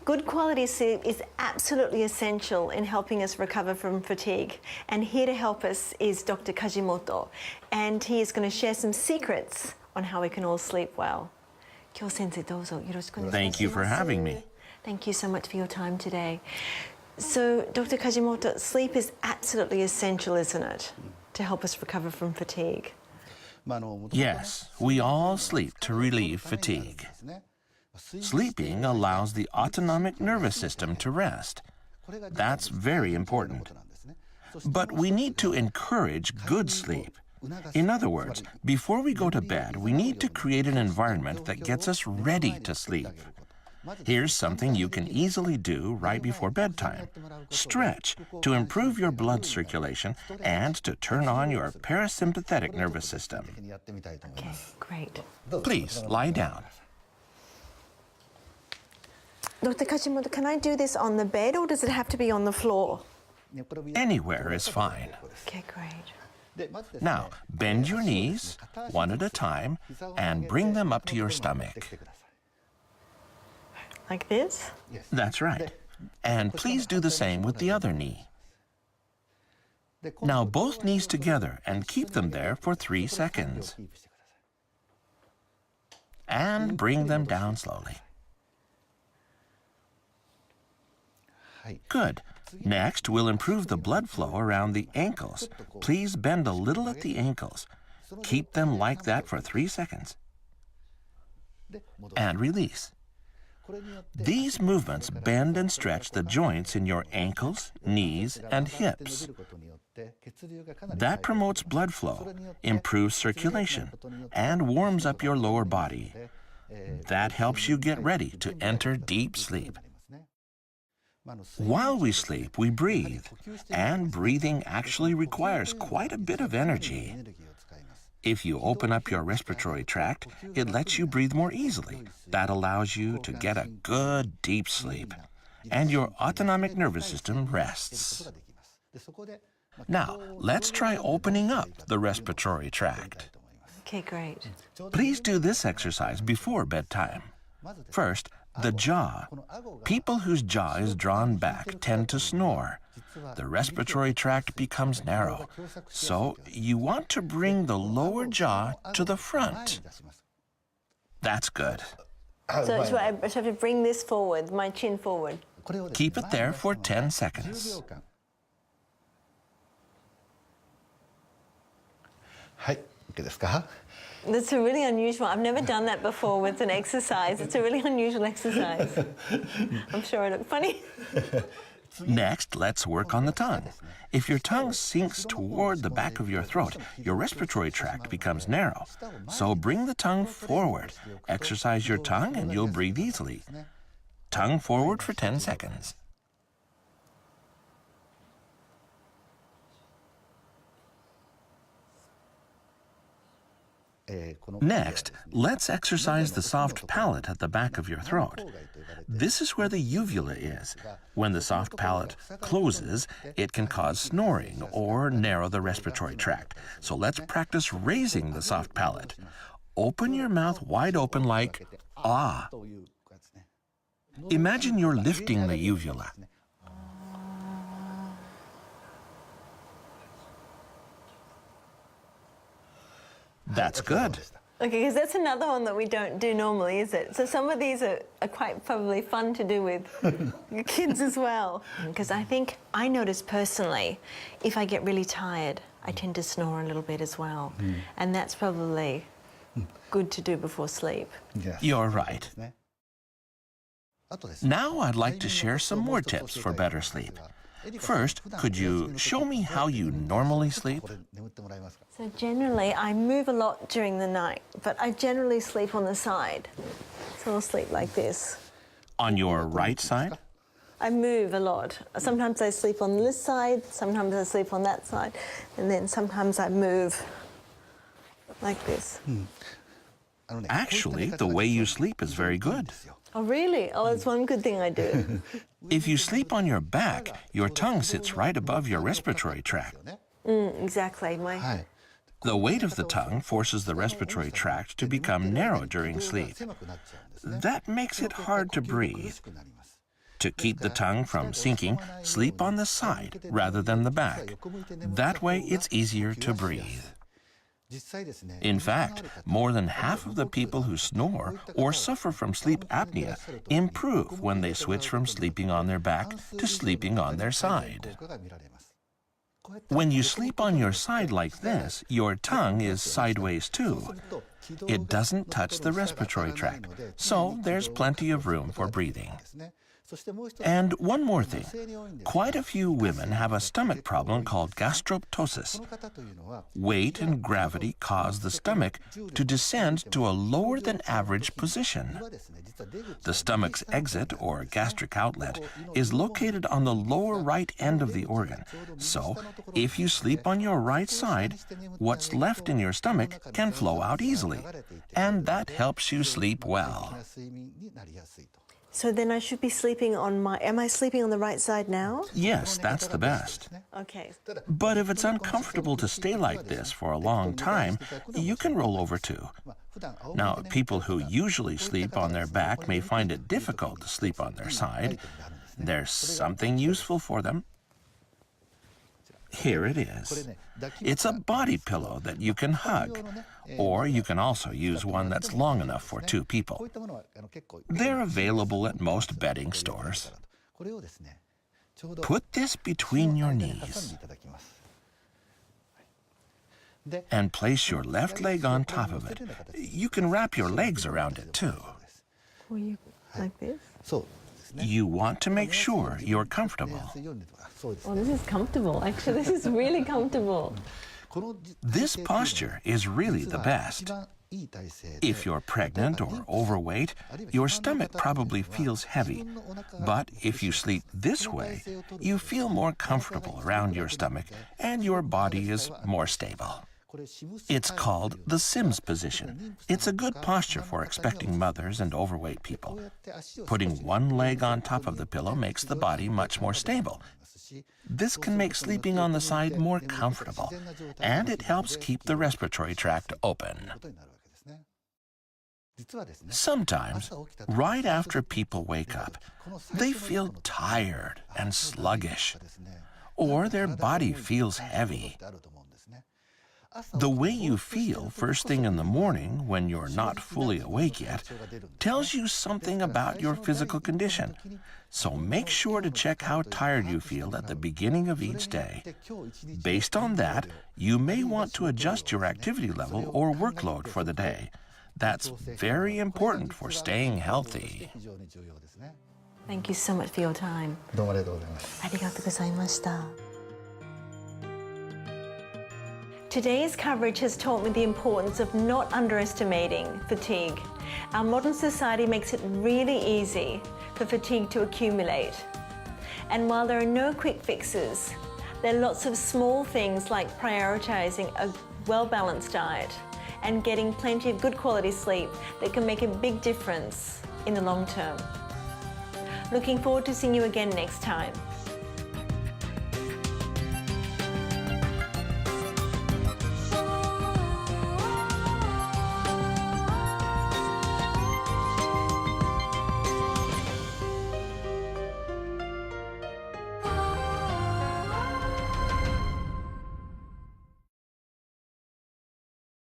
Good quality sleep is absolutely essential in helping us recover from fatigue. And here to help us is Dr. Kajimoto, and he is going to share some secrets on how we can all sleep well. Thank you for having me. Thank you so much for your time today. So, Dr. Kajimoto, sleep is absolutely essential, isn't it, to help us recover from fatigue? Yes, we all sleep to relieve fatigue. Sleeping allows the autonomic nervous system to rest. That's very important. But we need to encourage good sleep. In other words, before we go to bed, we need to create an environment that gets us ready to sleep. Here's something you can easily do right before bedtime. Stretch to improve your blood circulation and to turn on your parasympathetic nervous system. Okay, great. Please lie down. Dr. Kajimoto, can I do this on the bed or does it have to be on the floor? Anywhere is fine. Okay, great. Now, bend your knees, one at a time, and bring them up to your stomach. Like this? That's right. And please do the same with the other knee. Now, both knees together and keep them there for 3 seconds. And bring them down slowly. Good. Next, we'll improve the blood flow around the ankles. Please bend a little at the ankles. Keep them like that for 3 seconds. And release. These movements bend and stretch the joints in your ankles, knees, and hips. That promotes blood flow, improves circulation, and warms up your lower body. That helps you get ready to enter deep sleep. While we sleep, we breathe, and breathing actually requires quite a bit of energy. If you open up your respiratory tract, it lets you breathe more easily. That allows you to get a good deep sleep, and your autonomic nervous system rests. Now, let's try opening up the respiratory tract. Okay, great. Please do this exercise before bedtime. First, the jaw. People whose jaw is drawn back tend to snore. The respiratory tract becomes narrow. So you want to bring the lower jaw to the front. That's good. So I have to bring this forward, my chin forward. Keep it there for 10 seconds. That's a really unusual. I've never done that before with an exercise. It's a really unusual exercise. I'm sure I look funny. Next, let's work on the tongue. If your tongue sinks toward the back of your throat, your respiratory tract becomes narrow. So bring the tongue forward. Exercise your tongue and you'll breathe easily. Tongue forward for 10 seconds. Next, let's exercise the soft palate at the back of your throat. This is where the uvula is. When the soft palate closes, it can cause snoring or narrow the respiratory tract. So let's practice raising the soft palate. Open your mouth wide open like ah. Imagine you're lifting the uvula. That's good. Okay, because that's another one that we don't do normally, is it? So some of these are quite probably fun to do with your kids as well. Because I notice personally, if I get really tired, I tend to snore a little bit as well. And that's probably good to do before sleep. You're right. Now I'd like to share some more tips for better sleep. First, could you show me how you normally sleep? So generally, I move a lot during the night, but I generally sleep on the side. So I'll sleep like this. On your right side? I move a lot. Sometimes I sleep on this side, sometimes I sleep on that side, and then sometimes I move like this. Actually, the way you sleep is very good. Oh, really? Oh, that's one good thing I do. If you sleep on your back, your tongue sits right above your respiratory tract. Exactly. The weight of the tongue forces the respiratory tract to become narrow during sleep. That makes it hard to breathe. To keep the tongue from sinking, sleep on the side rather than the back. That way it's easier to breathe. In fact, more than half of the people who snore or suffer from sleep apnea improve when they switch from sleeping on their back to sleeping on their side. When you sleep on your side like this, your tongue is sideways too. It doesn't touch the respiratory tract, so there's plenty of room for breathing. And one more thing, quite a few women have a stomach problem called gastroptosis. Weight and gravity cause the stomach to descend to a lower than average position. The stomach's exit, or gastric outlet, is located on the lower right end of the organ. So, if you sleep on your right side, what's left in your stomach can flow out easily, and that helps you sleep well. So then I should be sleeping on am I sleeping on the right side now? Yes, that's the best. Okay. But if it's uncomfortable to stay like this for a long time, you can roll over too. Now, people who usually sleep on their back may find it difficult to sleep on their side. There's something useful for them. Here it is. It's a body pillow that you can hug, or you can also use one that's long enough for two people. They're available at most bedding stores. Put this between your knees and place your left leg on top of it. You can wrap your legs around it too. Will you like this? You want to make sure you're comfortable. Oh, this is comfortable. Actually, this is really comfortable. This posture is really the best. If you're pregnant or overweight, your stomach probably feels heavy. But if you sleep this way, you feel more comfortable around your stomach and your body is more stable. It's called the Sims position. It's a good posture for expecting mothers and overweight people. Putting one leg on top of the pillow makes the body much more stable. This can make sleeping on the side more comfortable, and it helps keep the respiratory tract open. Sometimes, right after people wake up, they feel tired and sluggish, or their body feels heavy. The way you feel first thing in the morning when you're not fully awake yet tells you something about your physical condition. So make sure to check how tired you feel at the beginning of each day. Based on that, you may want to adjust your activity level or workload for the day. That's very important for staying healthy. Thank you so much for your time. どうもありがとうございます。 ありがとうございました。Today's coverage has taught me the importance of not underestimating fatigue. Our modern society makes it really easy for fatigue to accumulate. And while there are no quick fixes, there are lots of small things like prioritizing a well-balanced diet and getting plenty of good quality sleep that can make a big difference in the long term. Looking forward to seeing you again next time.